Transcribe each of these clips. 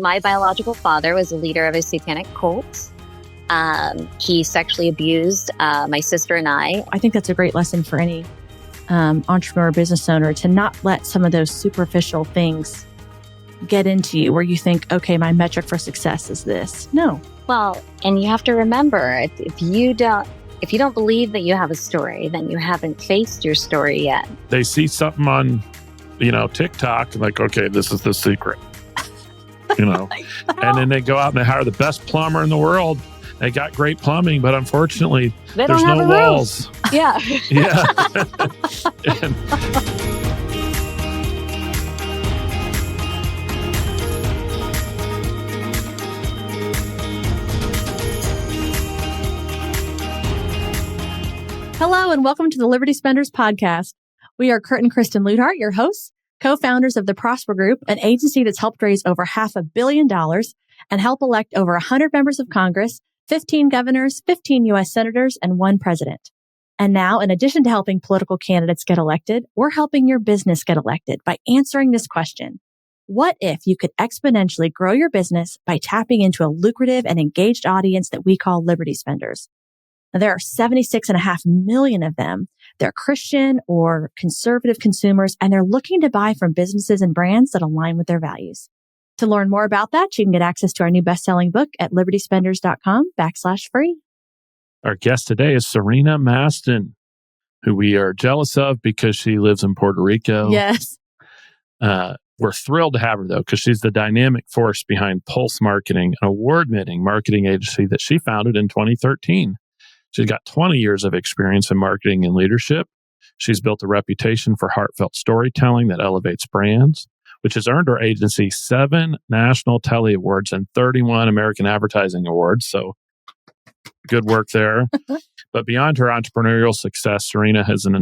my biological father was a leader of a satanic cult. He sexually abused my sister and I. I think that's a great lesson for any entrepreneur, business owner, to not let some of those superficial things get into you where you think, okay, my metric for success is this. No. Well, and you have to remember, if you don't believe that you have a story, then you haven't faced your story yet. They see something on, TikTok, like, okay, this is the secret, and then they go out and they hire the best plumber in the world. They got great plumbing, but unfortunately, there's no walls. Yeah. Yeah. Hello, and welcome to the Liberty Spenders podcast. We are Kurt and Kristen Ludhart, your hosts, co-founders of the Prosper Group, an agency that's helped raise over $500 million and help elect over 100 members of Congress, 15 governors, 15 U.S. senators, and 1 president. And now, in addition to helping political candidates get elected, we're helping your business get elected by answering this question. What if you could exponentially grow your business by tapping into a lucrative and engaged audience that we call Liberty Spenders? Now, there are 76.5 million of them. They're Christian or conservative consumers, and they're looking to buy from businesses and brands that align with their values. To learn more about that, you can get access to our new best-selling book at libertyspenders.com/free. Our guest today is Serena Mastin, who we are jealous of because she lives in Puerto Rico. Yes. We're thrilled to have her, though, because she's the dynamic force behind Pulse Marketing, an award-winning marketing agency that she founded in 2013. She's got 20 years of experience in marketing and leadership. She's built a reputation for heartfelt storytelling that elevates brands, which has earned her agency 7 National Telly Awards and 31 American Advertising Awards. So good work there. But beyond her entrepreneurial success, Serena is an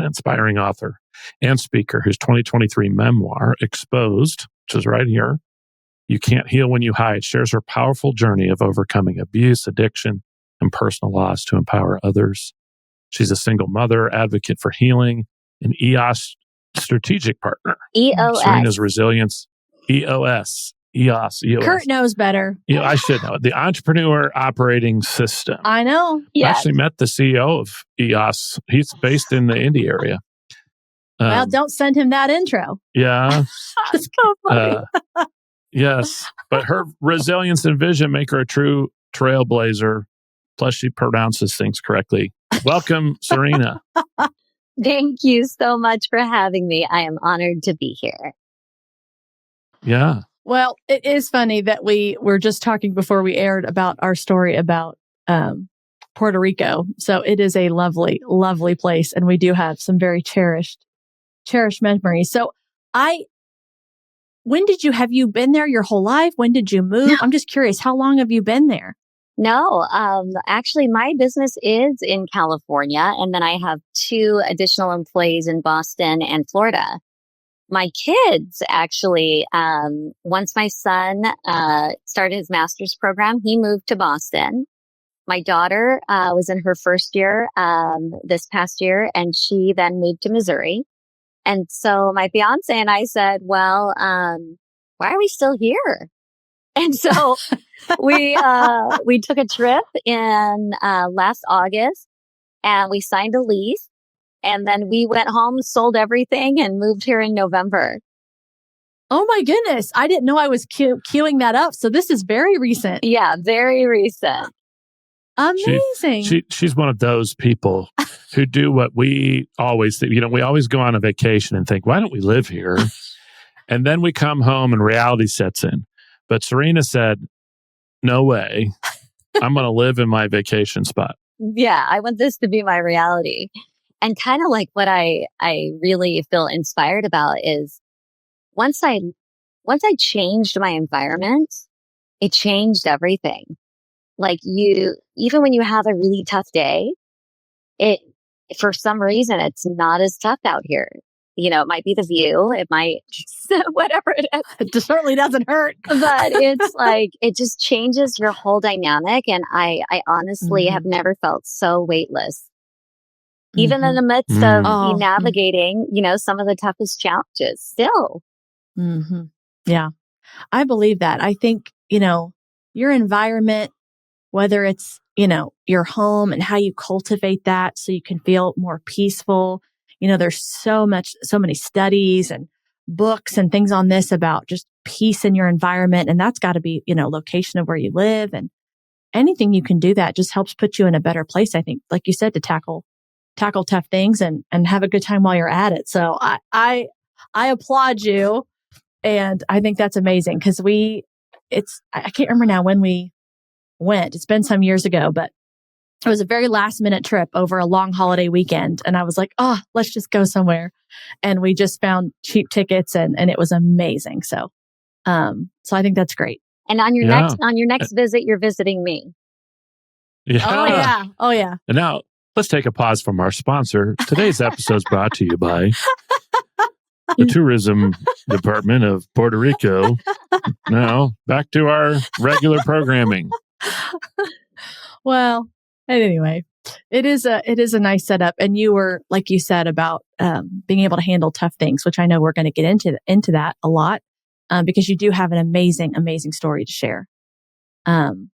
inspiring author and speaker whose 2023 memoir, Exposed, which is right here, You Can't Heal When You Hide, shares her powerful journey of overcoming abuse, addiction, and personal loss to empower others. She's a single mother, advocate for healing, an EOS strategic partner. EOS. Serena's resilience. EOS. Kurt knows better. Yeah, I should know. The Entrepreneur Operating System. I know. I actually met the CEO of EOS. He's based in the Indy area. Well, don't send him that intro. Yeah. That's so funny. Yes. But her resilience and vision make her a true trailblazer. Plus, she pronounces things correctly. Welcome, Serena. Thank you so much for having me. I am honored to be here. Yeah. Well, it is funny that we were just talking before we aired about our story about Puerto Rico. So it is a lovely, lovely place. And we do have some very cherished memories. So have you been there your whole life? When did you move? No. I'm just curious, how long have you been there? No, actually, my business is in California, and then I have 2 additional employees in Boston and Florida. My kids, actually, once my son started his master's program, he moved to Boston. My daughter was in her first year this past year, and she then moved to Missouri. And so my fiance and I said, well, why are we still here? And so we took a trip in last August, and we signed a lease, and then we went home, sold everything, and moved here in November. Oh my goodness. I didn't know I was queuing that up. So this is very recent. Yeah, very recent. Amazing. She's one of those people who do what we always think. We always go on a vacation and think, why don't we live here? And then we come home and reality sets in. But Serena said, no way. I'm going to live in my vacation spot. Yeah, I want this to be my reality. And kind of like what I really feel inspired about is once I changed my environment, it changed everything. Like even when you have a really tough day, for some reason, it's not as tough out here. It might be the view. It might, whatever it is. It certainly doesn't hurt. But it's like, it just changes your whole dynamic. And I honestly have never felt so weightless. Even in the midst of navigating, some of the toughest challenges still. Yeah. I believe that. I think, your environment, whether it's, your home and how you cultivate that so you can feel more peaceful. There's so many studies and books and things on this about just peace in your environment. And that's got to be, location of where you live, and anything you can do that just helps put you in a better place. I think, like you said, to tackle tough things and have a good time while you're at it. So I applaud you. And I think that's amazing because I can't remember now when we went. It's been some years ago, but it was a very last minute trip over a long holiday weekend. And I was like, oh, let's just go somewhere. And we just found cheap tickets and it was amazing. So I think that's great. And on your next visit, you're visiting me. Yeah. Oh yeah. And now let's take a pause from our sponsor. Today's episode is brought to you by the Tourism Department of Puerto Rico. Now back to our regular programming. Well, anyway, it is a nice setup. And you were, like you said, about being able to handle tough things, which I know we're going to get into that a lot because you do have an amazing, amazing story to share. And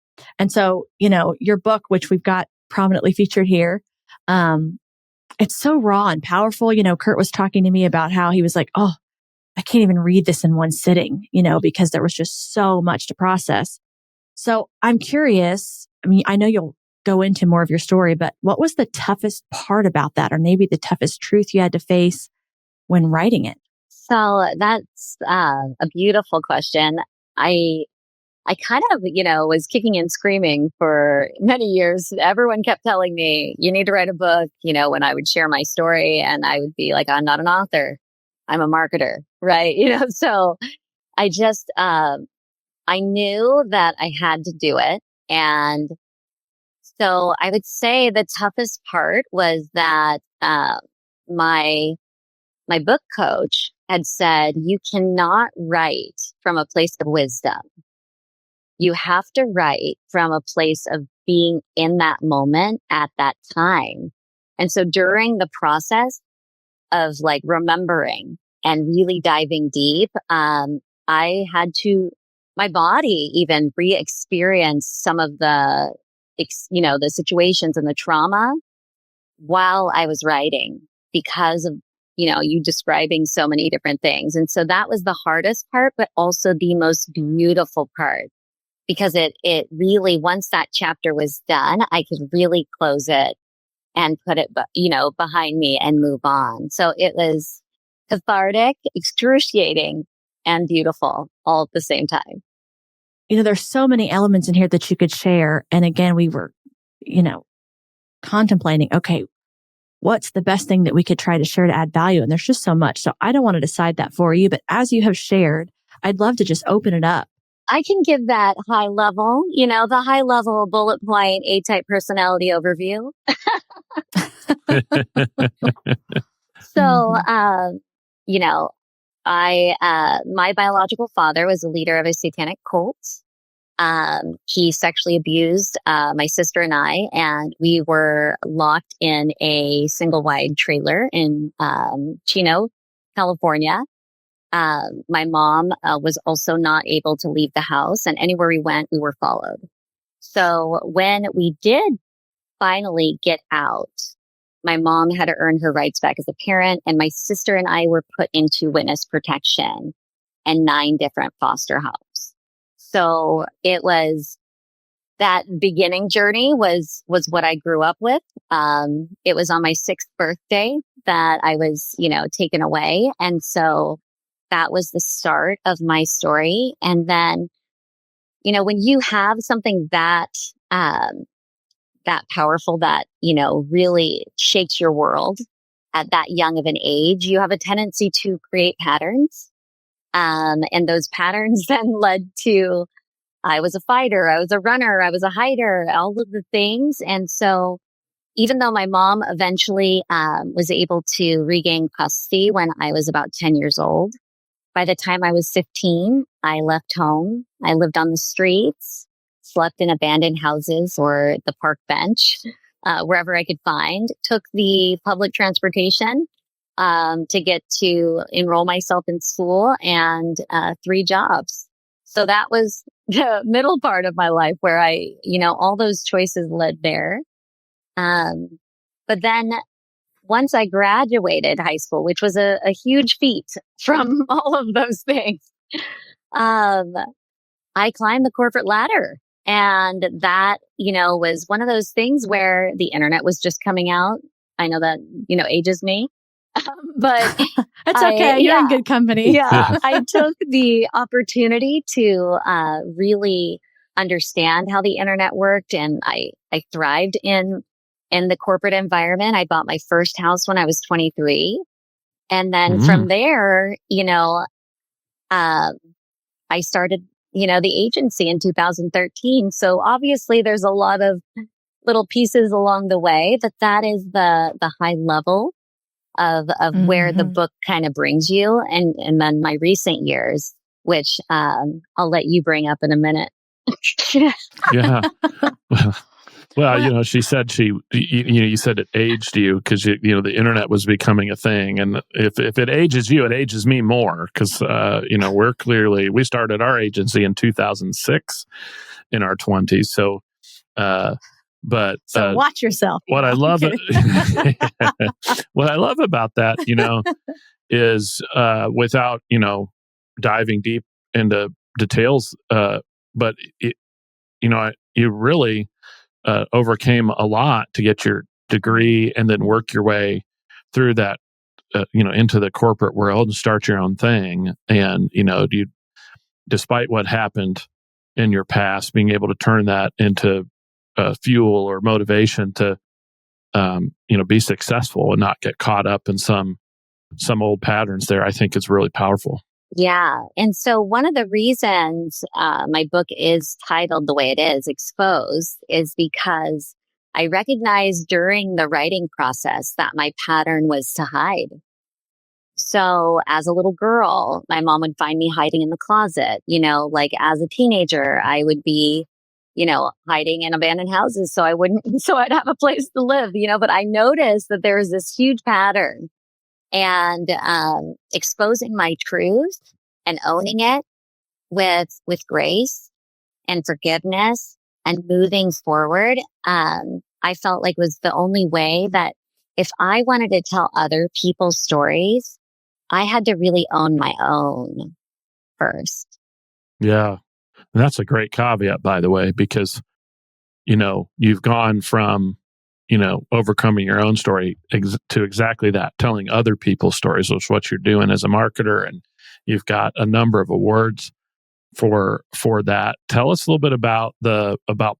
so, your book, which we've got prominently featured here, it's so raw and powerful. Kurt was talking to me about how he was like, oh, I can't even read this in one sitting, because there was just so much to process. So I'm curious. I mean, I know you'll go into more of your story, but what was the toughest part about that, or maybe the toughest truth you had to face when writing it? So that's a beautiful question. I kind of, was kicking and screaming for many years. Everyone kept telling me, you need to write a book, when I would share my story, and I would be like, I'm not an author. I'm a marketer, right? So I just, I knew that I had to do it. And so I would say the toughest part was that, my book coach had said, you cannot write from a place of wisdom. You have to write from a place of being in that moment at that time. And so during the process of like remembering and really diving deep, I had to, my body even re-experience some of the, the situations and the trauma while I was writing because of, you describing so many different things. And so that was the hardest part, but also the most beautiful part. Because it really, once that chapter was done, I could really close it and put it, behind me and move on. So it was cathartic, excruciating, and beautiful all at the same time. There's so many elements in here that you could share. And again, we were, contemplating, okay, what's the best thing that we could try to share to add value? And there's just so much. So I don't want to decide that for you, but as you have shared, I'd love to just open it up. I can give that high level, the high level bullet point A-type personality overview. So, my biological father was a leader of a satanic cult. He sexually abused, my sister and I, and we were locked in a single wide trailer in, Chino, California. My mom was also not able to leave the house, and anywhere we went, we were followed. So when we did finally get out, my mom had to earn her rights back as a parent, and my sister and I were put into witness protection and 9 different foster homes. So it was that beginning journey was what I grew up with. It was on my 6th birthday that I was, taken away. And so that was the start of my story. And then, when you have something that powerful, that, really shakes your world at that young of an age, you have a tendency to create patterns. And those patterns then led to, I was a fighter, I was a runner, I was a hider, all of the things. And so even though my mom eventually was able to regain custody when I was about 10 years old, by the time I was 15, I left home. I lived on the streets, slept in abandoned houses or the park bench, wherever I could find, took the public transportation to get to enroll myself in school, and 3 jobs. So that was the middle part of my life where all those choices led there. But then once I graduated high school, which was a huge feat from all of those things, um, I climbed the corporate ladder. And that, was one of those things where the internet was just coming out. I know that, ages me. But it's okay. You're in good company. Yeah. I took the opportunity to really understand how the internet worked. And I thrived in the corporate environment. I bought my first house when I was 23. And then from there, I started, the agency in 2013. So obviously there's a lot of little pieces along the way, but that is the high level of where the book kind of brings you. And then my recent years, which I'll let you bring up in a minute. Yeah. Well, she said you said it aged you because, the internet was becoming a thing. And if it ages you, it ages me more because, we started our agency in 2006 in our 20s. So, but watch yourself. What I love, what I love about that, is without, diving deep into details, but you really overcame a lot to get your degree and then work your way through that, into the corporate world and start your own thing. And, despite what happened in your past, being able to turn that into fuel or motivation to, be successful and not get caught up in some old patterns there, I think is really powerful. Yeah. And so one of the reasons my book is titled the way it is, Exposed, is because I recognized during the writing process that my pattern was to hide. So as a little girl, my mom would find me hiding in the closet. Like as a teenager, I would be, hiding in abandoned houses so I'd have a place to live, but I noticed that there was this huge pattern. And exposing my truth and owning it with grace and forgiveness and moving forward, I felt like was the only way that if I wanted to tell other people's stories, I had to really own my own first. Yeah. And that's a great caveat, by the way, because, you've gone from overcoming your own story to exactly that, telling other people's stories, which is what you're doing as a marketer. And you've got a number of awards for that. Tell us a little bit about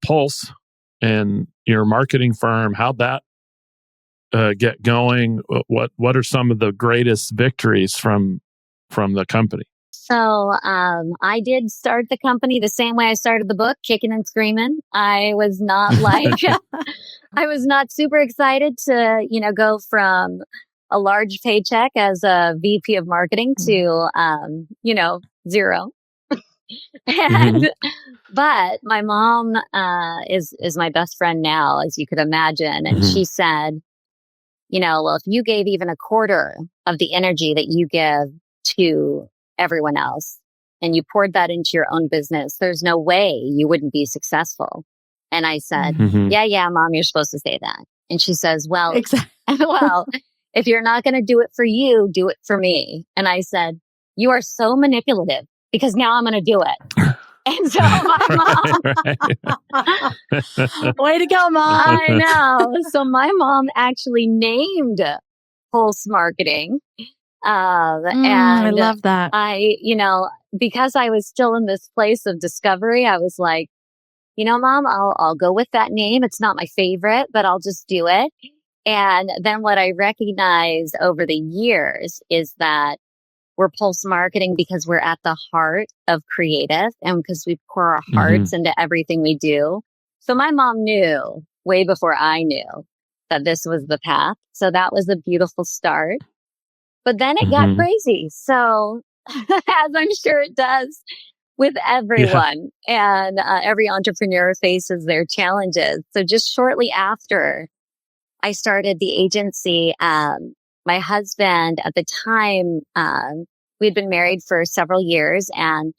Pulse and your marketing firm. How'd that get going? What are some of the greatest victories from the company? So I did start the company the same way I started the book, kicking and screaming. I was not I was not super excited to, go from a large paycheck as a VP of marketing to, zero. But my mom is my best friend now, as you could imagine. And she said, well, if you gave even a quarter of the energy that you give to everyone else and you poured that into your own business, there's no way you wouldn't be successful. And I said, yeah, Mom, you're supposed to say that. And she says, well, well, if you're not going to do it for you, do it for me. And I said, you are so manipulative because now I'm going to do it. And so my mom, way to go, Mom. I know. So my mom actually named Pulse Marketing. And I love that. Because I was still in this place of discovery, I was like, Mom, I'll go with that name. It's not my favorite, but I'll just do it. And then what I recognized over the years is that we're Pulse Marketing because we're at the heart of creative and because we pour our hearts into everything we do. So my mom knew way before I knew that this was the path. So that was a beautiful start. But then it got crazy. So as I'm sure it does with everyone and every entrepreneur faces their challenges. So just shortly after I started the agency, my husband at the time, we had been married for several years and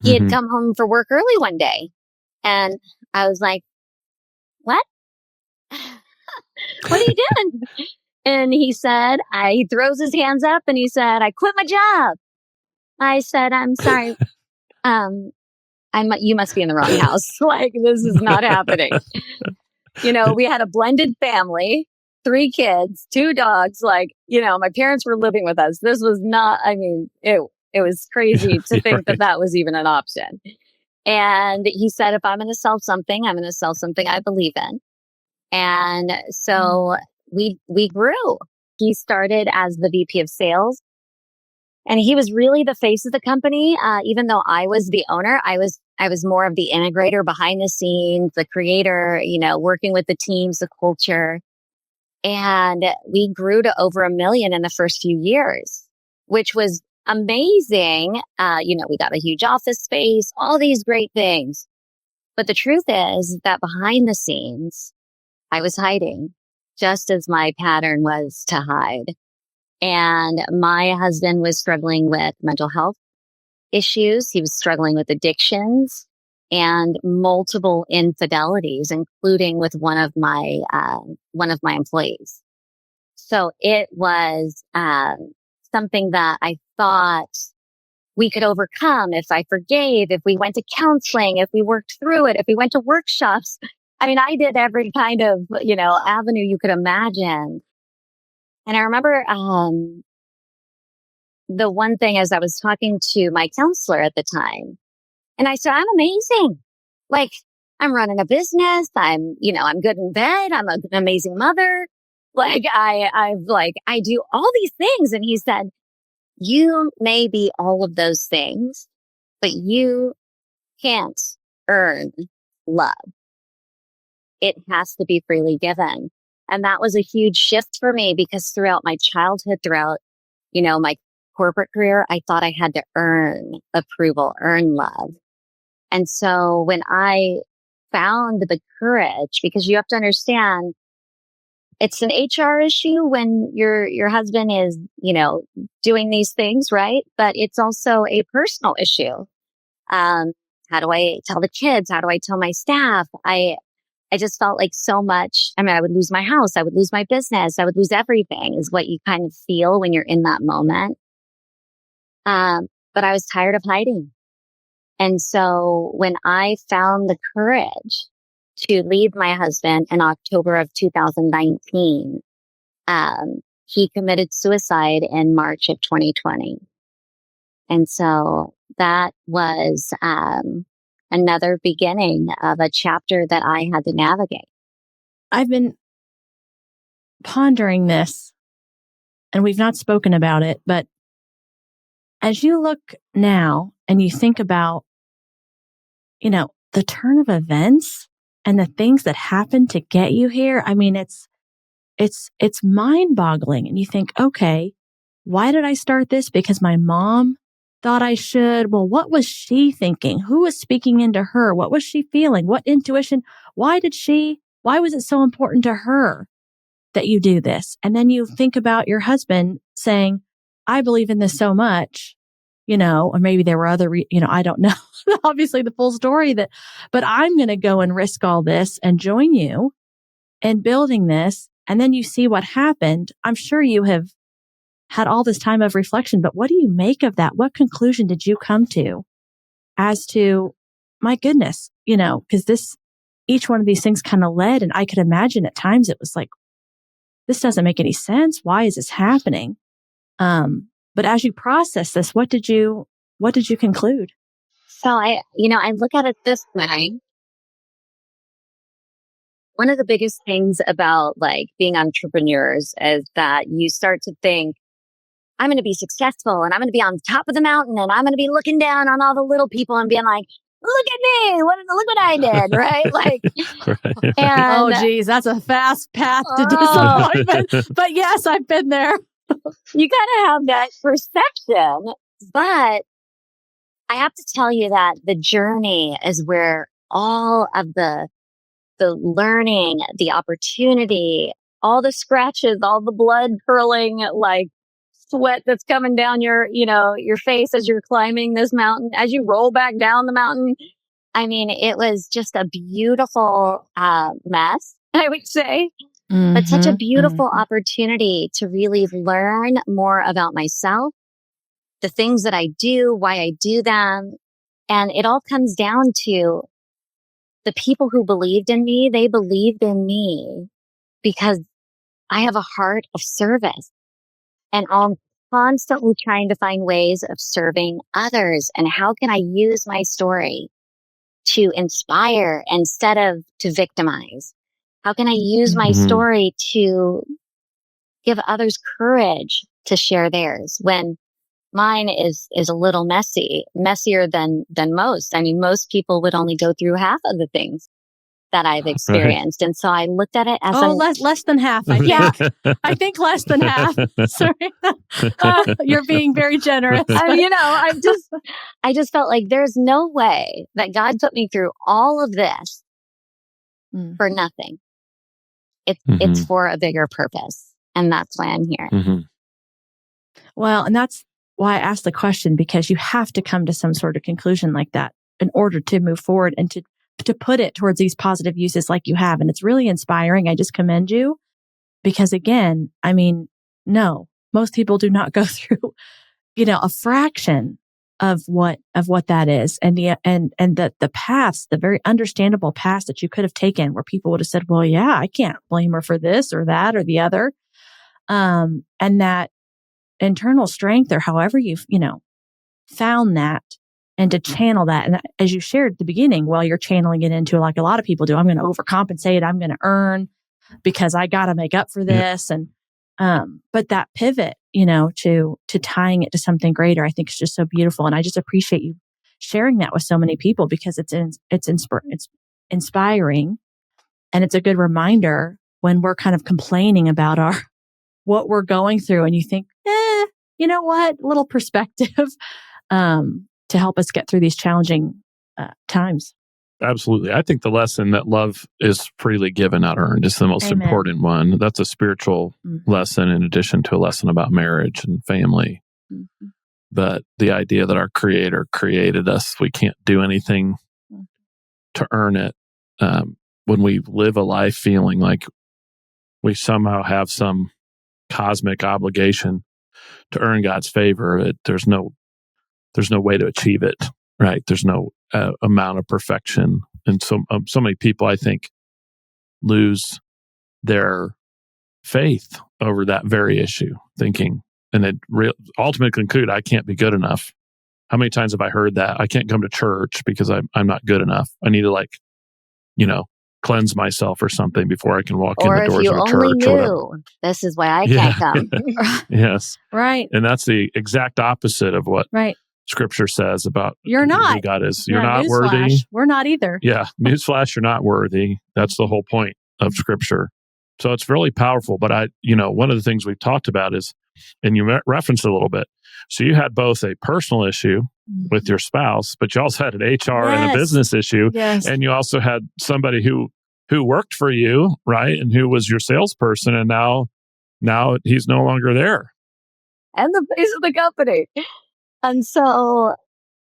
he had come home for work early one day. And I was like, what? What are you doing? And he said, he throws his hands up and he said, I quit my job. I said, I'm sorry. You must be in the wrong house. Like, this is not happening. We had a blended family, 3 kids, 2 dogs. Like, my parents were living with us. This was not, it was crazy to think Right. that was even an option. And he said, if I'm going to sell something, I'm going to sell something I believe in. And so we grew. He started as the VP of sales. And he was really the face of the company. Even though I was the owner, I was more of the integrator behind the scenes, the creator, working with the teams, the culture. And we grew to over 1 million in the first few years, which was amazing. We got a huge office space, all these great things. But the truth is that behind the scenes, I was hiding, just as my pattern was to hide. And my husband was struggling with mental health issues. He was struggling with addictions and multiple infidelities, including with one of my employees. So it was something that I thought we could overcome if I forgave, if we went to counseling, if we worked through it, if we went to workshops. I did every kind of, avenue you could imagine. And I remember the one thing as I was talking to my counselor at the time, and I said, I'm amazing. Like, I'm running a business. I'm good in bed. I'm an amazing mother. Like, I do all these things. And he said, you may be all of those things, but you can't earn love. It has to be freely given. And that was a huge shift for me because throughout my childhood, throughout, my corporate career, I thought I had to earn approval, earn love. And so when I found the courage, because you have to understand, it's an HR issue when your husband is, doing these things, right? But it's also a personal issue. How do I tell the kids? How do I tell my staff? I just felt like so much. I would lose my house. I would lose my business. I would lose everything is what you kind of feel when you're in that moment. But I was tired of hiding. And so when I found the courage to leave my husband in October of 2019, he committed suicide in March of 2020. And so that was another beginning of a chapter that I had to navigate. I've been pondering this, and we've not spoken about it, but as you look now and you think about, the turn of events and the things that happened to get you here, it's mind-boggling. And you think, okay, why did I start this? Because my mom thought I should. Well, what was she thinking? Who was speaking into her? What was she feeling? What intuition? Why was it so important to her that you do this? And then you think about your husband saying, I believe in this so much, or maybe there were other, I don't know, obviously the full story but I'm going to go and risk all this and join you in building this. And then you see what happened. I'm sure you have had all this time of reflection, but what do you make of that? What conclusion did you come to as to, my goodness, because each one of these things kind of led, and I could imagine at times it was like, this doesn't make any sense. Why is this happening? But as you process this, what did you conclude? So I look at it this way. One of the biggest things about like being entrepreneurs is that you start to think, I'm going to be successful and I'm going to be on top of the mountain and I'm going to be looking down on all the little people and being like, look at me. Look what I did. Right. Like, Right. and, oh geez, that's a fast path to disappointment. But yes, I've been there. You gotta have that perception. But I have to tell you that the journey is where all of the learning, the opportunity, all the scratches, all the blood curling, like sweat that's coming down your face as you're climbing this mountain, as you roll back down the mountain. I mean, it was just a beautiful mess, I would say, but such a beautiful opportunity to really learn more about myself, the things that I do, why I do them. And it all comes down to the people who believed in me. They believed in me because I have a heart of service, and I'm constantly trying to find ways of serving others. And how can I use my story to inspire instead of to victimize? How can I use my story to give others courage to share theirs when mine is a little messier than most? I mean, most people would only go through half of the things that I've experienced. Right. And so I looked at it as less than half. I think. I think less than half. Sorry. You're being very generous. I just felt like there's no way that God put me through all of this for nothing. It's for a bigger purpose. And that's why I'm here. Well, and that's why I asked the question, because you have to come to some sort of conclusion like that in order to move forward and to put it towards these positive uses like you have. And it's really inspiring. I just commend you because, again, I mean, no, most people do not go through, a fraction of what that is. And the paths, the very understandable paths that you could have taken where people would have said, well, yeah, I can't blame her for this or that or the other. And that internal strength, or however you've, found that, and to channel that. And as you shared at the beginning, well, you're channeling it into, like a lot of people do, I'm going to overcompensate. I'm going to earn because I got to make up for this. And, but that pivot, to tying it to something greater, I think is just so beautiful. And I just appreciate you sharing that with so many people because it's inspiring. And it's a good reminder when we're kind of complaining about what we're going through, and you think, you know what, a little perspective, to help us get through these challenging times. Absolutely. I think the lesson that love is freely given, not earned, is the most important one. That's a spiritual lesson in addition to a lesson about marriage and family. But the idea that our Creator created us, we can't do anything to earn it. When we live a life feeling like we somehow have some cosmic obligation to earn God's favor, there's no way to achieve it, right? There's no amount of perfection. And so many people, I think, lose their faith over that very issue, thinking, and they ultimately conclude, I can't be good enough. How many times have I heard that? I can't come to church because I'm not good enough. I need to cleanse myself or something before I can walk in the doors of a church or whatever. This is why I can't come. Yes. Right. And that's the exact opposite of what Scripture says about you're not. who God is. You're not worthy. Flash. We're not either. Yeah. Newsflash, you're not worthy. That's the whole point of Scripture. So it's really powerful. But one of the things we've talked about is, and you referenced it a little bit. So you had both a personal issue with your spouse, but you also had an HR and a business issue. Yes. And you also had somebody who worked for you, right? And who was your salesperson. And now he's no longer there. And the face of the company. And so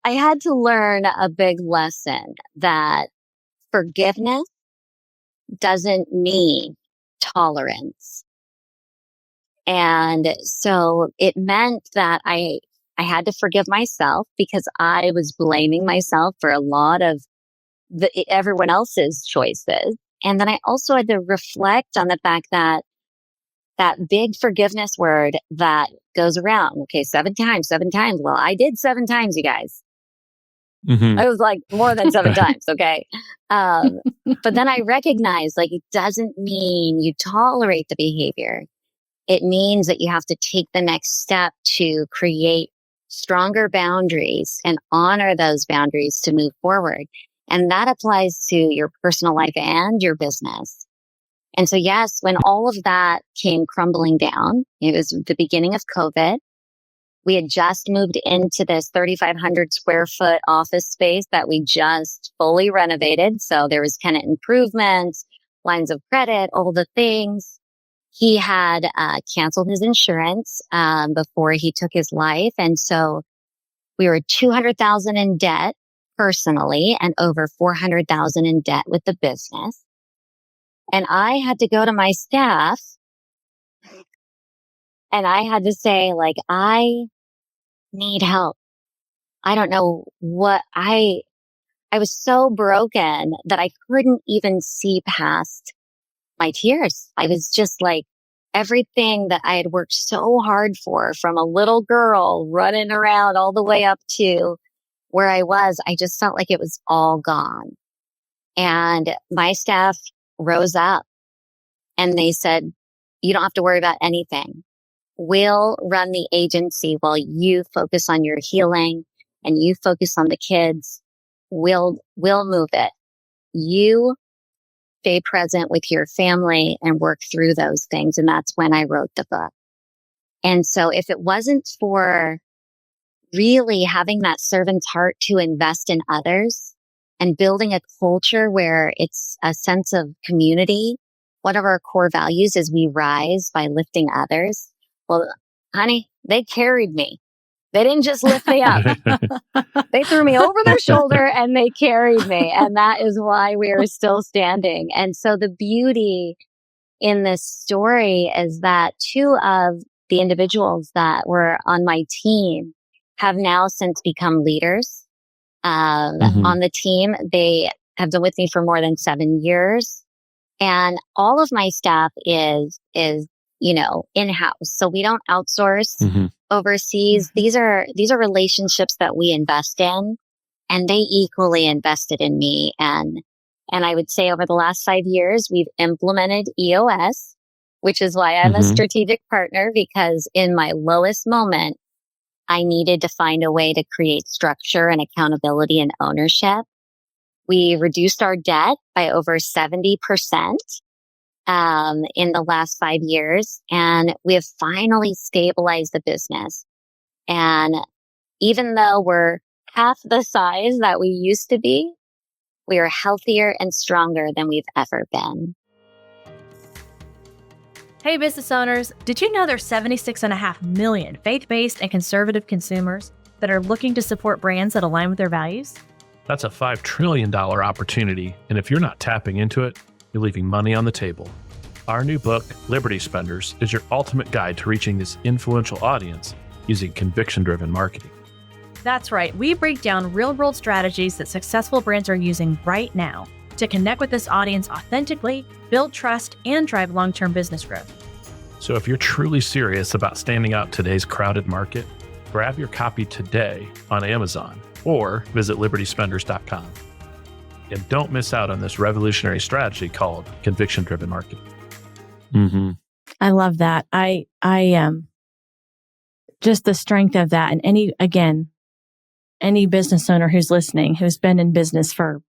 I had to learn a big lesson that forgiveness doesn't mean tolerance. And so it meant that I had to forgive myself because I was blaming myself for a lot of everyone else's choices. And then I also had to reflect on the fact that big forgiveness word that goes around. Okay, 7 times. Well, I did 7 times, you guys. It was like more than 7 times. Okay. But then I recognized, it doesn't mean you tolerate the behavior. It means that you have to take the next step to create stronger boundaries and honor those boundaries to move forward. And that applies to your personal life and your business. And so, yes, when all of that came crumbling down, it was the beginning of COVID. We had just moved into this 3,500 square foot office space that we just fully renovated. So there was tenant improvements, lines of credit, all the things. he had canceled his insurance before he took his life. And so we were $200,000 in debt personally and over $400,000 in debt with the business. And I had to go to my staff and I had to say, like, I need help. I don't know what I was so broken that I couldn't even see past my tears. I was just like, everything that I had worked so hard for from a little girl running around all the way up to where I was, I just felt like it was all gone. And my staff rose up and they said, you don't have to worry about anything. We'll run the agency while you focus on your healing and you focus on the kids. We'll move it. You stay present with your family and work through those things. And that's when I wrote the book. And so if it wasn't for really having that servant's heart to invest in others and building a culture where it's a sense of community, one of our core values is we rise by lifting others. Well, honey, they carried me. They didn't just lift me up. They threw me over their shoulder and they carried me. And that is why we are still standing. And so the beauty in this story is that two of the individuals that were on my team have now since become leaders on the team. They have been with me for more than 7 years. And all of my staff is in-house. So we don't outsource overseas. These are relationships that we invest in, and they equally invested in me. And I would say over the last 5 years, we've implemented EOS, which is why I'm a strategic partner, because in my lowest moment, I needed to find a way to create structure and accountability and ownership. We reduced our debt by over 70%. In the last 5 years, and we have finally stabilized the business. And even though we're half the size that we used to be, we are healthier and stronger than we've ever been. Hey, business owners, did you know there's 76.5 million faith-based and conservative consumers that are looking to support brands that align with their values? That's a $5 trillion opportunity, and if you're not tapping into it, you're leaving money on the table. Our new book, Liberty Spenders, is your ultimate guide to reaching this influential audience using conviction-driven marketing. That's right. We break down real-world strategies that successful brands are using right now to connect with this audience authentically, build trust, and drive long-term business growth. So if you're truly serious about standing out in today's crowded market, grab your copy today on Amazon or visit libertyspenders.com. And don't miss out on this revolutionary strategy called conviction-driven marketing. I love that. I just the strength of that. And any business owner who's listening, who's been in business for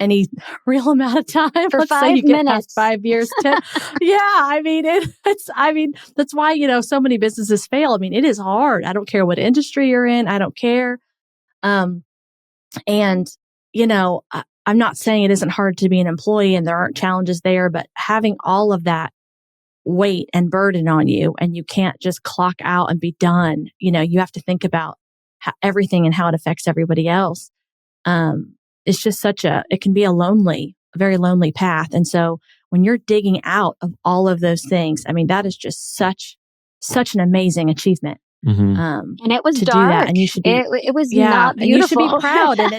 any real amount of time, for let's 5 say you minutes. get past 5 years, 10. Yeah. I mean, that's why, so many businesses fail. I mean, it is hard. I don't care what industry you're in. I don't care. I'm not saying it isn't hard to be an employee and there aren't challenges there, but having all of that weight and burden on you and you can't just clock out and be done, you have to think about everything and how it affects everybody else. It's just it can be a very lonely path. And so when you're digging out of all of those things, I mean, that is just such an amazing achievement. And it was to dark. Do that. And you should be, it was not beautiful. And you should be proud. And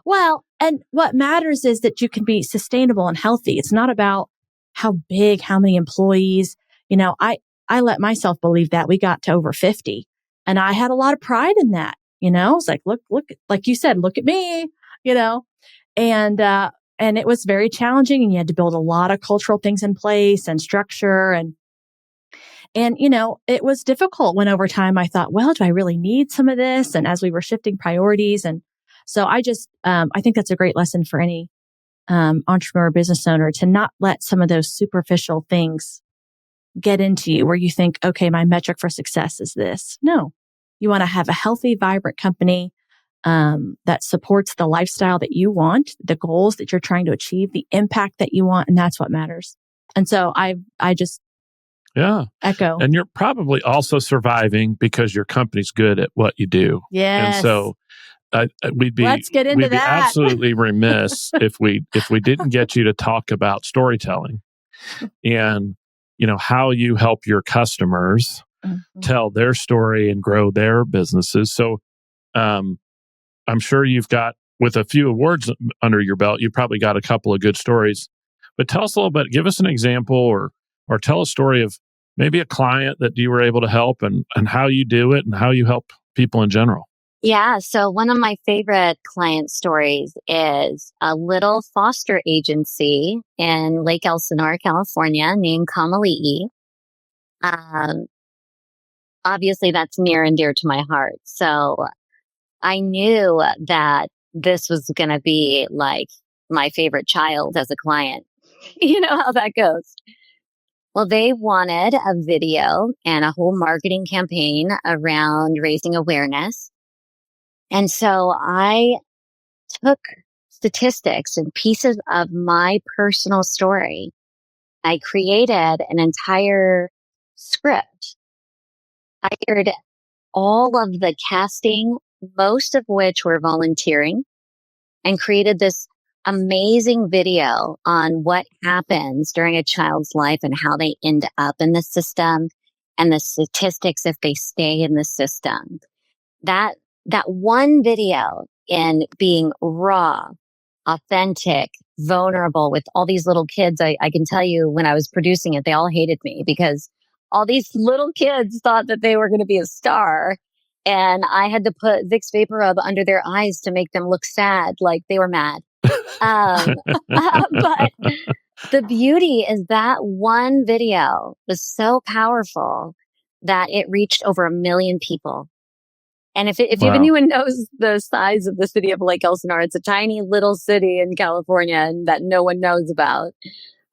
well, and what matters is that you can be sustainable and healthy. It's not about how big, how many employees. I let myself believe that we got to over 50, and I had a lot of pride in that. It's like, look, like you said, look at me. And it was very challenging, and you had to build a lot of cultural things in place and structure and it was difficult when over time I thought, well, do I really need some of this? And as we were shifting priorities. And so I think that's a great lesson for any entrepreneur, business owner, to not let some of those superficial things get into you where you think, okay, my metric for success is this. No, you want to have a healthy, vibrant company that supports the lifestyle that you want, the goals that you're trying to achieve, the impact that you want. And that's what matters. And so I just echo. And you're probably also surviving because your company's good at what you do. Yes. And so Let's get into that. Absolutely remiss if we didn't get you to talk about storytelling and how you help your customers tell their story and grow their businesses. So I'm sure you've got, with a few awards under your belt, you probably got a couple of good stories. But tell us a little bit, give us an example or tell a story of maybe a client that you were able to help and how you do it and how you help people in general. Yeah. So one of my favorite client stories is a little foster agency in Lake Elsinore, California, named Kamali'i. Obviously, that's near and dear to my heart. So I knew that this was going to be like my favorite child as a client. You know how that goes. Well, they wanted a video and a whole marketing campaign around raising awareness. And so I took statistics and pieces of my personal story. I created an entire script. I hired all of the casting, most of which were volunteering, and created this amazing video on what happens during a child's life and how they end up in the system and the statistics if they stay in the system. That one video, in being raw, authentic, vulnerable with all these little kids, I can tell you when I was producing it, they all hated me because all these little kids thought that they were going to be a star. And I had to put Vicks Vapor Rub under their eyes to make them look sad, like they were mad. But the beauty is that one video was so powerful that it reached over 1 million people. And if anyone knows the size of the city of Lake Elsinore, it's a tiny little city in California and that no one knows about.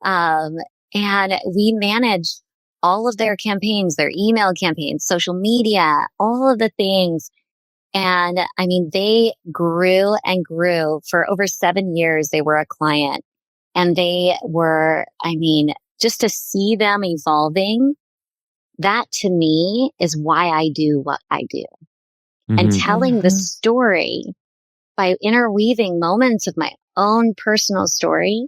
And we managed all of their campaigns, their email campaigns, social media, all of the things. And I mean, they grew and grew for over 7 years. They were a client and they were, just to see them evolving, that to me is why I do what I do. And telling the story by interweaving moments of my own personal story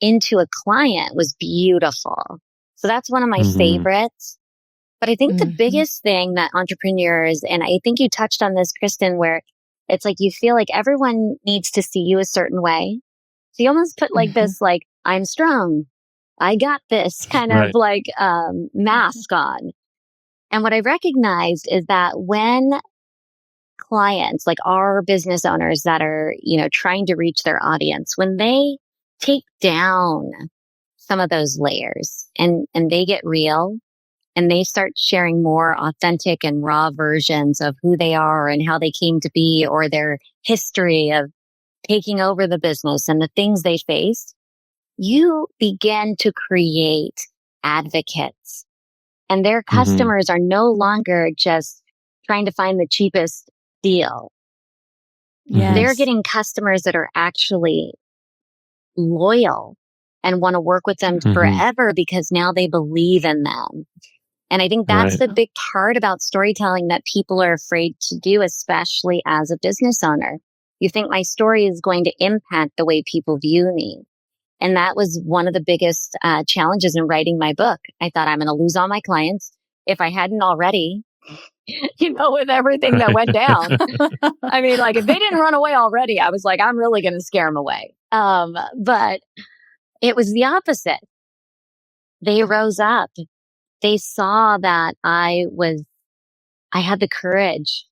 into a client was beautiful. So that's one of my favorites. But I think the biggest thing that entrepreneurs, and I think you touched on this, Kristen, where it's like you feel like everyone needs to see you a certain way. So you almost put like this, like, I'm strong, I got this kind of like mask on. And what I recognized is that when clients, like our business owners that are, trying to reach their audience, when they take down some of those layers and they get real and they start sharing more authentic and raw versions of who they are and how they came to be, or their history of taking over the business and the things they faced, you begin to create advocates, and their customers are no longer just trying to find the cheapest deal. Yes. They're getting customers that are actually loyal and want to work with them forever because now they believe in them. And I think that's the big part about storytelling that people are afraid to do, especially as a business owner. You think my story is going to impact the way people view me. And that was one of the biggest challenges in writing my book. I thought I'm going to lose all my clients if I hadn't already, with everything that went down. I mean, like if they didn't run away already, I was like, I'm really going to scare them away. But it was the opposite. They rose up. They saw that I had the courage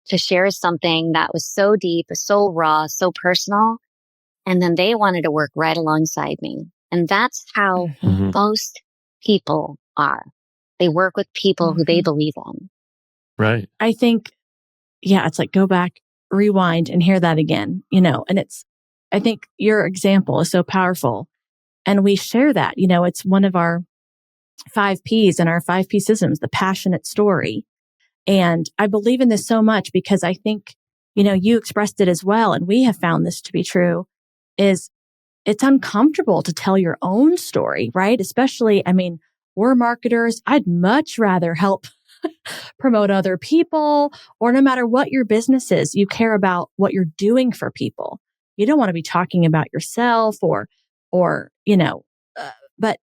to share something that was so deep, so raw, so personal. And then they wanted to work right alongside me. And that's how most people are. They work with people who they believe in. Right. I think, it's like go back, rewind and hear that again, and I think your example is so powerful. And we share that, it's one of our 5 Ps in our 5 P systems, the passionate story. And I believe in this so much because I think, you expressed it as well. And we have found this to be true, is it's uncomfortable to tell your own story, right? Especially, I mean, we're marketers. I'd much rather help promote other people, or no matter what your business is, you care about what you're doing for people. You don't want to be talking about yourself or, but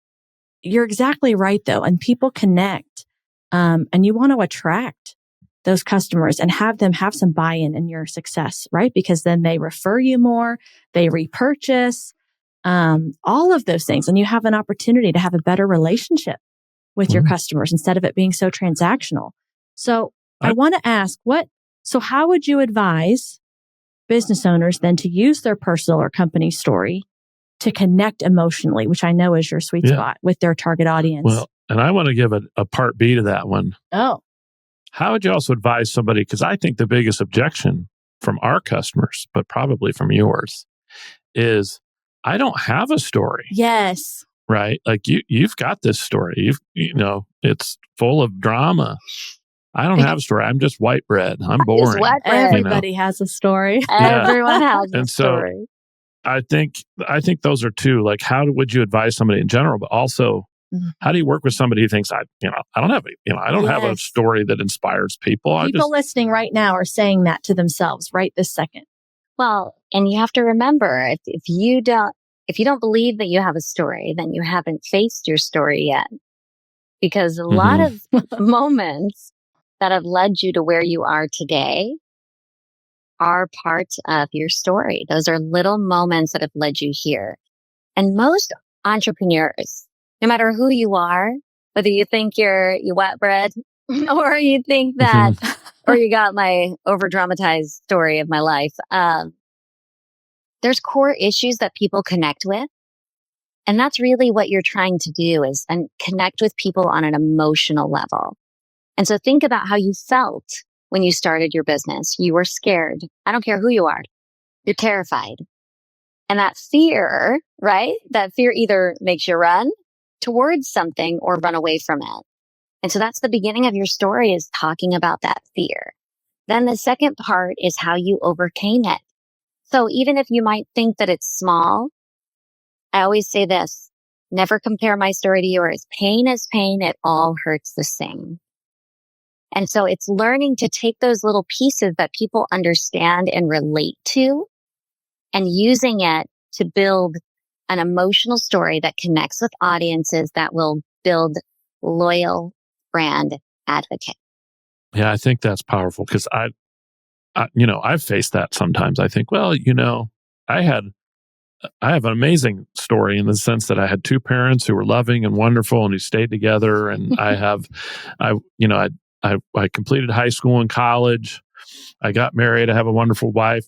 you're exactly right though. And people connect, and you want to attract those customers and have them have some buy-in in your success, right? Because then they refer you more, they repurchase, all of those things. And you have an opportunity to have a better relationship with your customers instead of it being so transactional. So I want to ask so how would you advise business owners then to use their personal or company story to connect emotionally, which I know is your sweet spot with their target audience? Well, and I want to give a part B to that one. Oh. How would you also advise somebody? Because I think the biggest objection from our customers, but probably from yours, is I don't have a story. Yes. Right? Like you've got this story. It's full of drama. I don't have a story. I'm just white bread. I'm boring. Everybody has a story. Everyone has a So story. I think those are two. Like, how would you advise somebody in general, but also how do you work with somebody who thinks I don't have a story that inspires people. People listening right now are saying that to themselves right this second. Well, and you have to remember, if you don't believe that you have a story, then you haven't faced your story yet. Because a lot of moments that have led you to where you are today are parts of your story. Those are little moments that have led you here. And most entrepreneurs, no matter who you are, whether you think you're wet bread or you think that, or you got my over dramatized story of my life, there's core issues that people connect with. And that's really what you're trying to do is connect with people on an emotional level. And so think about how you felt when you started your business. You were scared. I don't care who you are. You're terrified. And that fear, right? That fear either makes you run towards something or run away from it. And so that's the beginning of your story, is talking about that fear. Then the second part is how you overcame it. So even if you might think that it's small, I always say this: never compare my story to yours. Pain is pain. It all hurts the same. And so it's learning to take those little pieces that people understand and relate to and using it to build an emotional story that connects with audiences that will build loyal brand advocates. Yeah, I think that's powerful because I've faced that sometimes. I think, well, I have an amazing story in the sense that I had two parents who were loving and wonderful and who stayed together. And I completed high school and college. I got married. I have a wonderful wife.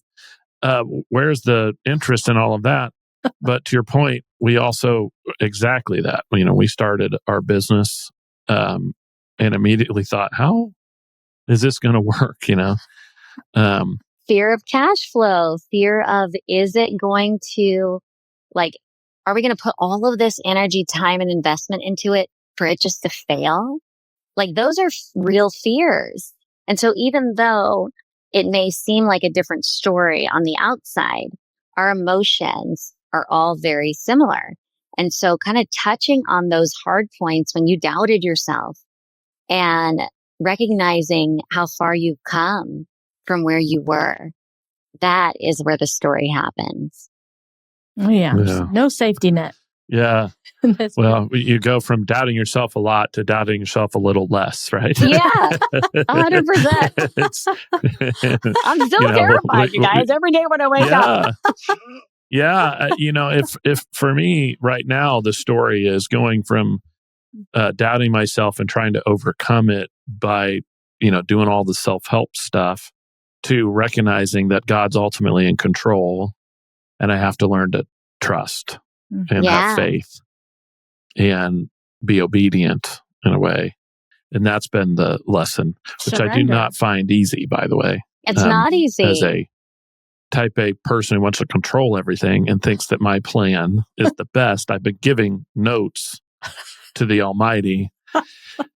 Where's the interest in all of that? But to your point, we also exactly that. We started our business and immediately thought, how is this going to work? Fear of cash flow, fear of, is it going to, are we going to put all of this energy, time, and investment into it for it just to fail? Those are real fears. And so even though it may seem like a different story on the outside, our emotions are all very similar. And so kind of touching on those hard points when you doubted yourself and recognizing how far you've come from where you were, that is where the story happens. Oh, yeah. No safety net. Yeah. Well, you go from doubting yourself a lot to doubting yourself a little less, right? Yeah, 100%. I'm still terrified, you guys, every day when I wake up. Yeah. If for me right now, the story is going from doubting myself and trying to overcome it by, doing all the self-help stuff, to recognizing that God's ultimately in control and I have to learn to trust and have faith and be obedient in a way. And that's been the lesson, which I do not find easy, by the way. It's not easy. As a type A person who wants to control everything and thinks that my plan is the best. I've been giving notes to the Almighty,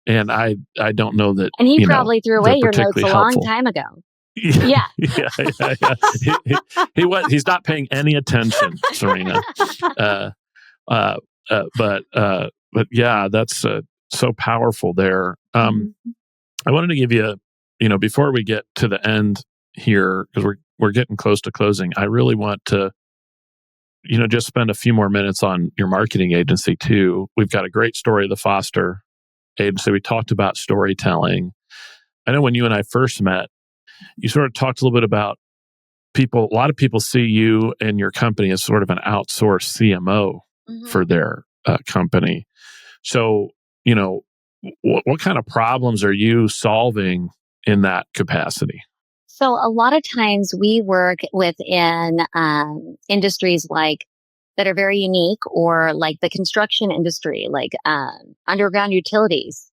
and I don't know that. And he probably threw away your notes a long helpful. time ago. Yeah. He's not paying any attention, Serena. But yeah, that's so powerful there. I wanted to give you, before we get to the end here, because we're getting close to closing, I really want to, just spend a few more minutes on your marketing agency too. We've got a great story of the Foster agency. We talked about storytelling. I know when you and I first met, you sort of talked a little bit about people. A lot of people see you and your company as sort of an outsourced CMO for their company. So, what kind of problems are you solving in that capacity? So a lot of times we work within industries that are very unique, or like the construction industry, like underground utilities,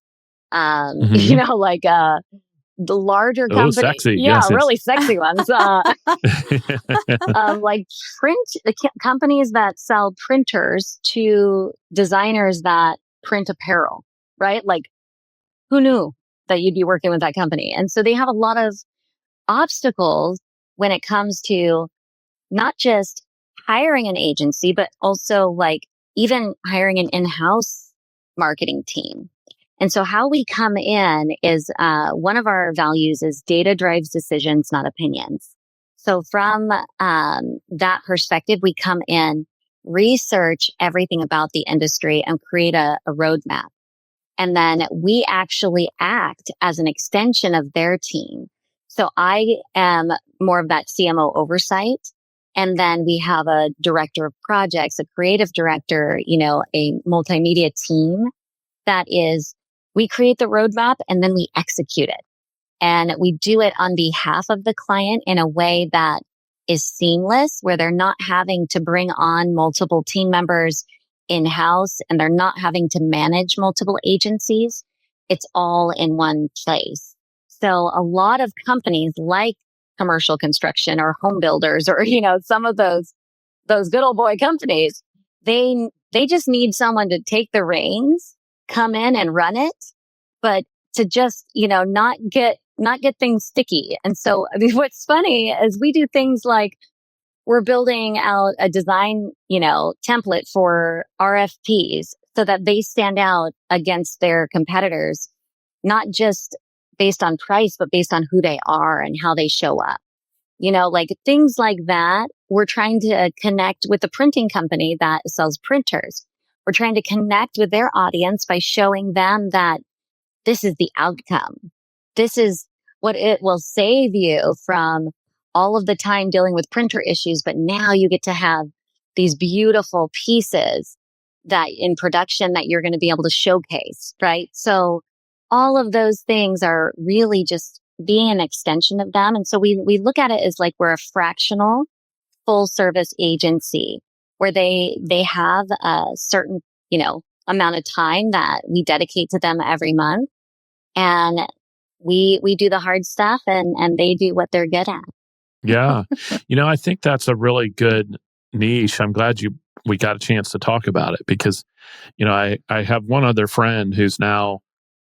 the larger companies. Sexy. Yeah, yes. really sexy ones. Like companies that sell printers to designers that print apparel, right? Like, who knew that you'd be working with that company? And so they have a lot of obstacles when it comes to not just hiring an agency, but also like even hiring an in-house marketing team. And so how we come in is one of our values is data drives decisions, not opinions. So from that perspective, we come in, research everything about the industry, and create a roadmap. And then we actually act as an extension of their team. So I am more of that CMO oversight. And then we have a director of projects, a creative director, a multimedia team that is, we create the roadmap and then we execute it. And we do it on behalf of the client in a way that is seamless, where they're not having to bring on multiple team members in-house and they're not having to manage multiple agencies. It's all in one place. So a lot of companies like commercial construction or home builders or, some of those good old boy companies, they just need someone to take the reins, come in and run it, but to just, not get things sticky. And so, what's funny is we do things like we're building out a design, template for RFPs so that they stand out against their competitors, not just based on price, but based on who they are and how they show up. Like things like that. We're trying to connect with the printing company that sells printers. We're trying to connect with their audience by showing them that this is the outcome. This is what it will save you from all of the time dealing with printer issues. But now you get to have these beautiful pieces that in production that you're going to be able to showcase, right? So all of those things are really just being an extension of them. And so we look at it as like we're a fractional full service agency where they have a certain, amount of time that we dedicate to them every month. And we do the hard stuff and they do what they're good at. Yeah. I think that's a really good niche. I'm glad we got a chance to talk about it because, I have one other friend who's now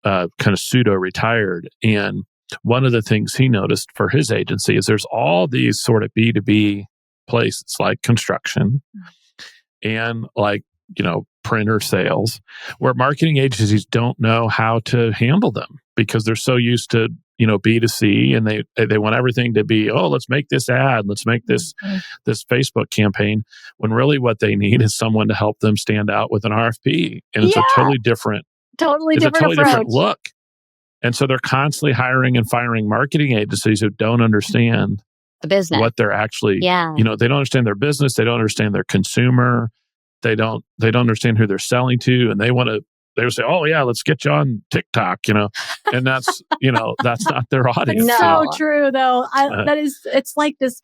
kind of pseudo retired. And one of the things he noticed for his agency is there's all these sort of B2B places like construction and like, printer sales where marketing agencies don't know how to handle them because they're so used to, B2C and they want everything to be, let's make this ad, let's make this Facebook campaign, when really what they need is someone to help them stand out with an RFP. And it's a totally different look. And so they're constantly hiring and firing marketing agencies who don't understand the business, what they're actually, they don't understand their business. They don't understand their consumer. They don't understand who they're selling to. And they would say, oh yeah, let's get you on TikTok, and that's, that's not their audience. It's so true though. It's like this,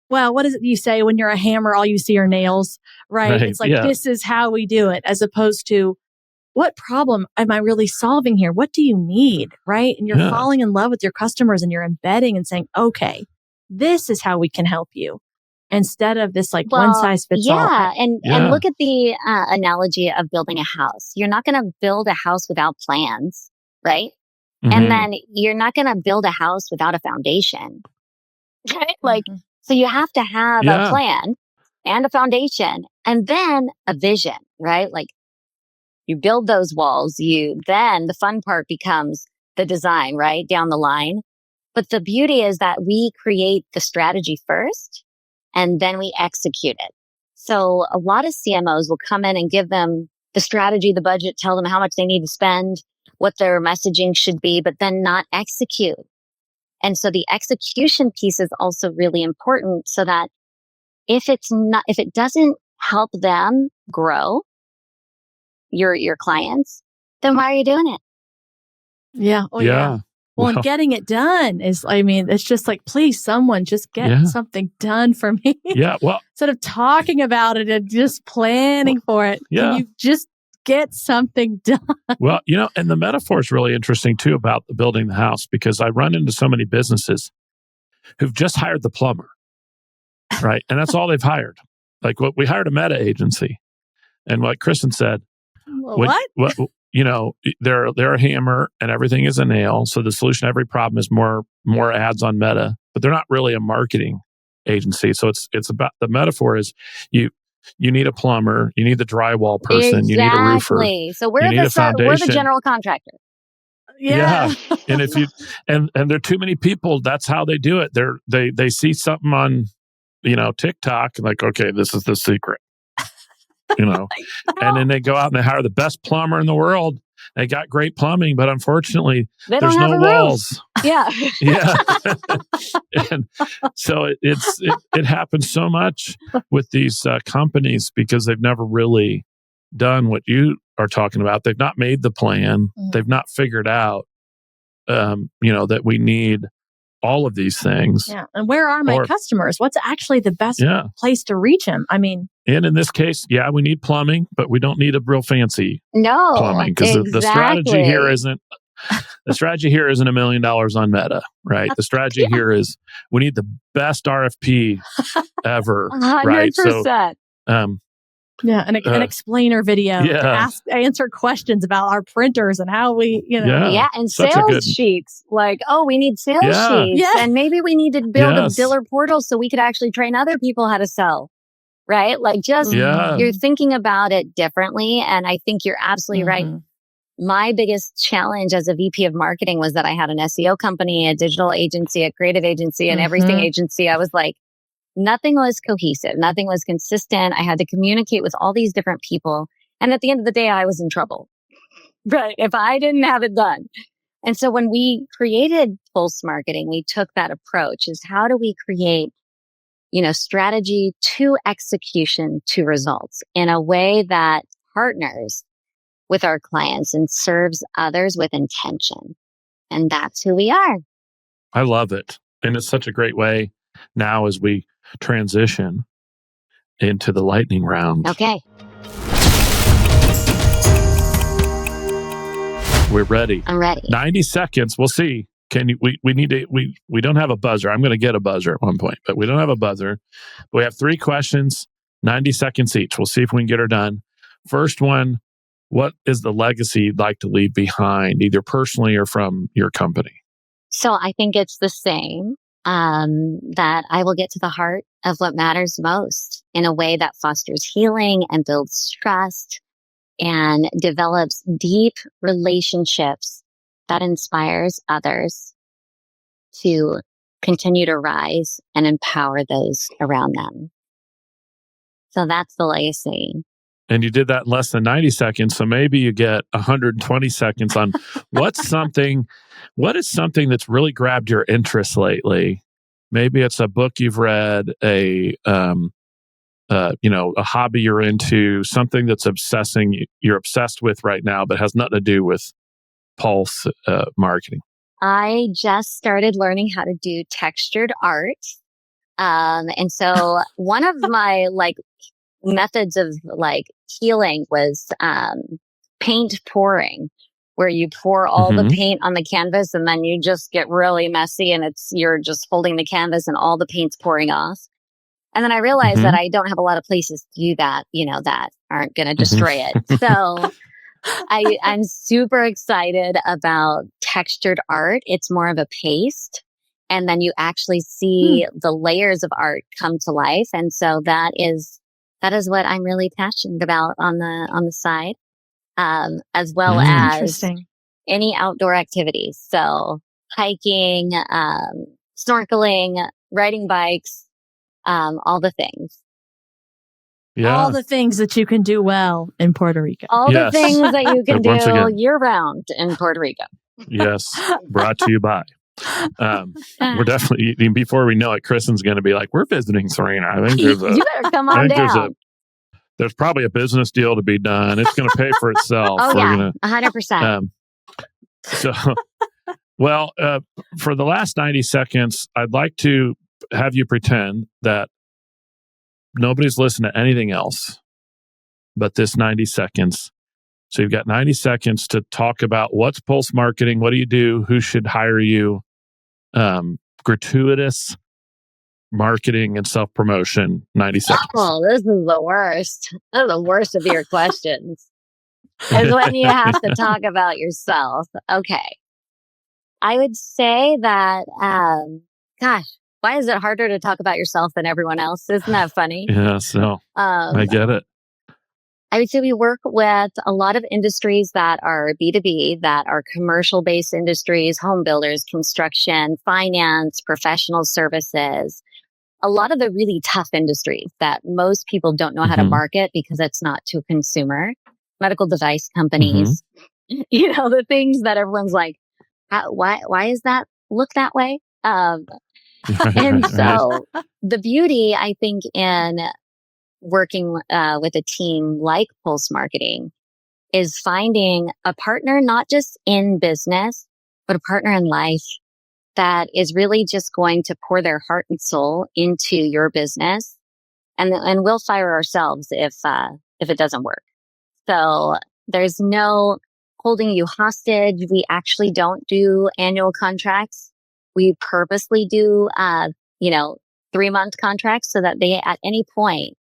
well, what is it you say when you're a hammer, all you see are nails, right? It's like, this is how we do it, as opposed to what problem am I really solving here? What do you need? Right. And you're falling in love with your customers and you're embedding and saying, okay, this is how we can help you. Instead of this one size fits all. And look at the analogy of building a house. You're not going to build a house without plans, right? And then you're not going to build a house without a foundation, right? Like, so you have to have a plan and a foundation and then a vision, right? Like you build those walls, then the fun part becomes the design, right? Down the line. But the beauty is that we create the strategy first and then we execute it. So a lot of CMOs will come in and give them the strategy, the budget, tell them how much they need to spend, what their messaging should be, but then not execute. And so the execution piece is also really important so that if it doesn't help them grow your clients, then why are you doing it? Yeah. Oh, yeah. Well, and getting it done is, it's just like, please, someone just get something done for me. Yeah. Well, instead of talking about it and just planning for it, can you just get something done? Well, and the metaphor is really interesting too about building the house, because I run into so many businesses who've just hired the plumber, right? And that's all they've hired. Like we hired a meta agency, and what Kristen said, they're a hammer and everything is a nail. So the solution to every problem is more ads on Meta, but they're not really a marketing agency. So it's about, the metaphor is you need a plumber, you need the drywall person, you need a roofer. So we're the general contractor. Yeah. And if you and there are too many people, that's how they do it. They see something on TikTok, like, okay, this is the secret. And then they go out and they hire the best plumber in the world. They got great plumbing, but unfortunately, there's no walls. Yeah. Yeah. And so it happens so much with these companies because they've never really done what you are talking about. They've not made the plan. They've not figured out, that we need all of these things. Yeah. And where are my customers? What's actually the best place to reach them? And in this case, we need plumbing, but we don't need a real fancy plumbing, because the strategy here isn't $1 million on Meta, right? The strategy here is we need the best RFP ever, 100%. right? So, an explainer video to answer questions about our printers and how we, and sales sheets. Like, we need sales sheets, and maybe we need to build a biller portal so we could actually train other people how to sell, right? Like, just you're thinking about it differently, and I think you're absolutely right. My biggest challenge as a VP of marketing was that I had an SEO company, a digital agency, a creative agency, and everything agency. I was like, nothing was cohesive. Nothing was consistent. I had to communicate with all these different people. And at the end of the day, I was in trouble, right? If I didn't have it done. And so when we created Pulse Marketing, we took that approach, is how do we create, strategy to execution to results in a way that partners with our clients and serves others with intention. And that's who we are. I love it. And it's such a great way now as we transition into the lightning round. Okay. We're ready. I'm ready. 90 seconds. We'll see. We don't have a buzzer. I'm going to get a buzzer at one point, but we don't have a buzzer. We have 3 questions, 90 seconds each. We'll see if we can get her done. First one, what is the legacy you'd like to leave behind, either personally or from your company? So I think it's the same. That I will get to the heart of what matters most in a way that fosters healing and builds trust and develops deep relationships that inspires others to continue to rise and empower those around them. So that's the legacy. And you did that in less than 90 seconds. So maybe you get 120 seconds on what is something that's really grabbed your interest lately. Maybe it's a book you've read, a hobby you're into, something that's you're obsessed with right now, but has nothing to do with Pulse marketing. I just started learning how to do textured art. And so one of my methods of healing was paint pouring, where you pour all the paint on the canvas and then you just get really messy and you're just holding the canvas and all the paint's pouring off. And then I realized that I don't have a lot of places to do that, that aren't going to destroy it. So I'm super excited about textured art. It's more of a paste. And then you actually see the layers of art come to life. And so that is what I'm really passionate about on the side, as well as Interesting. any outdoor activities. So hiking, snorkeling, riding bikes, all the things. Yeah. All the things that you can do well in Puerto Rico. All the things that you can Once do again. year round in Puerto Rico. Yes. Brought to you by. We're definitely, before we know it, Kristen's going to be like, we're visiting Serena. I think there's You better come on down. There's probably a business deal to be done. It's going to pay for itself. Oh, We're yeah, 100%. So, well, for the last 90 seconds, I'd like to have you pretend that nobody's listening to anything else but this 90 seconds. So you've got 90 seconds to talk about what's Pulse Marketing, what do you do, who should hire you, gratuitous marketing and self-promotion, 90 seconds. Oh, this is the worst. This is the worst of your questions. Is when you have to talk about yourself. Okay. I would say that, gosh, why is it harder to talk about yourself than everyone else? Isn't that funny? Yeah, so I get it. I would say we work with a lot of industries that are B2B, that are commercial-based industries, home builders, construction, finance, professional services, a lot of the really tough industries that most people don't know how to market because it's not to a consumer, medical device companies, the things that everyone's like, why is that look that way? So the beauty, I think, in working with a team like Pulse Marketing is finding a partner, not just in business, but a partner in life that is really just going to pour their heart and soul into your business. And we'll fire ourselves if it doesn't work. So there's no holding you hostage. We actually don't do annual contracts. We purposely do, 3-month contracts so that they at any point,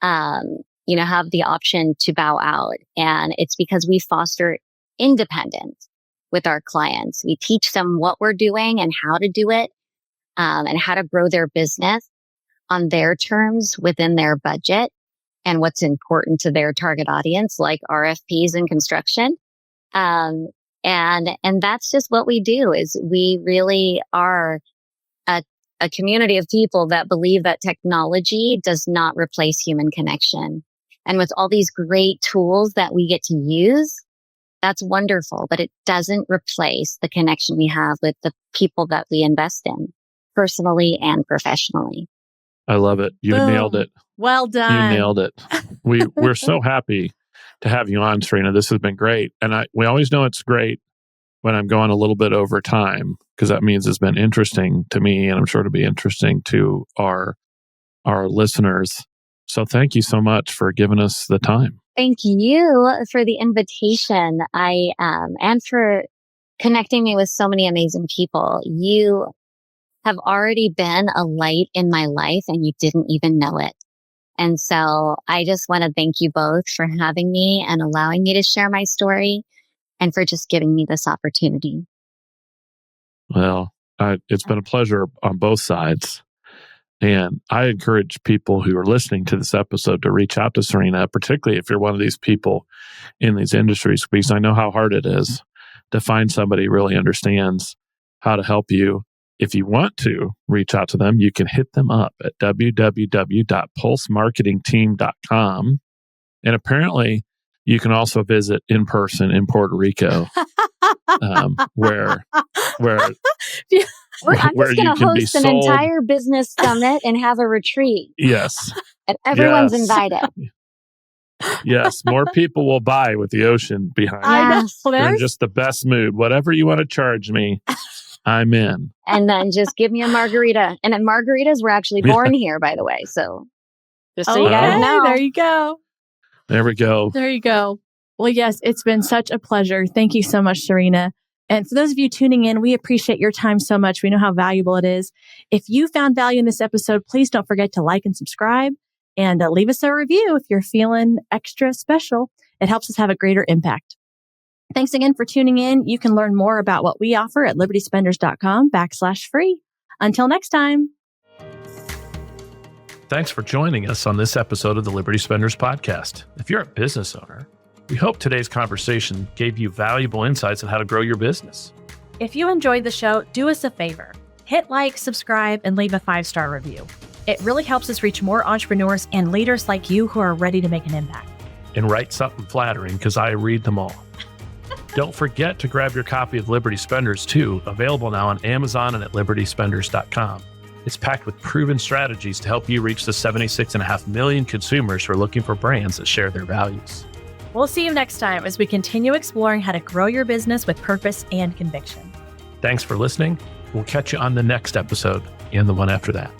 have the option to bow out. And it's because we foster independence with our clients. We teach them what we're doing and how to do it, and how to grow their business on their terms within their budget and what's important to their target audience, like RFPs and construction. And that's just what we do. Is we really are a community of people that believe that technology does not replace human connection. And with all these great tools that we get to use, that's wonderful, but it doesn't replace the connection we have with the people that we invest in, personally and professionally. I love it. You nailed it. Well done. You nailed it. We're so happy to have you on, Serena. This has been great. And we always know it's great when I'm going a little bit over time, because that means it's been interesting to me, and I'm sure it'll be interesting to our listeners. So thank you so much for giving us the time. Thank you for the invitation. And for connecting me with so many amazing people. You have already been a light in my life and you didn't even know it. And so I just want to thank you both for having me and allowing me to share my story, and for just giving me this opportunity. Well, it's been a pleasure on both sides. And I encourage people who are listening to this episode to reach out to Serena, particularly if you're one of these people in these industries, because I know how hard it is to find somebody who really understands how to help you. If you want to reach out to them, you can hit them up at www.pulsemarketingteam.com. And apparently, you can also visit in person in Puerto Rico, where I'm just going to host an entire business summit and have a retreat. Yes. And everyone's invited. Yes. More people will buy with the ocean behind Yes. you. They're in just the best mood. Whatever you want to charge me, I'm in. And then just give me a margarita. And then margaritas were actually born here, by the way. So just so you guys know. There you go. There we go. There you go. Well, yes, it's been such a pleasure. Thank you so much, Serena. And for those of you tuning in, we appreciate your time so much. We know how valuable it is. If you found value in this episode, please don't forget to like and subscribe, and leave us a review if you're feeling extra special. It helps us have a greater impact. Thanks again for tuning in. You can learn more about what we offer at libertyspenders.com/free. Until next time. Thanks for joining us on this episode of the Liberty Spenders podcast. If you're a business owner, we hope today's conversation gave you valuable insights on how to grow your business. If you enjoyed the show, do us a favor. Hit like, subscribe, and leave a 5-star review. It really helps us reach more entrepreneurs and leaders like you who are ready to make an impact. And write something flattering, because I read them all. Don't forget to grab your copy of Liberty Spenders too, available now on Amazon and at libertyspenders.com. It's packed with proven strategies to help you reach the 76.5 million consumers who are looking for brands that share their values. We'll see you next time as we continue exploring how to grow your business with purpose and conviction. Thanks for listening. We'll catch you on the next episode and the one after that.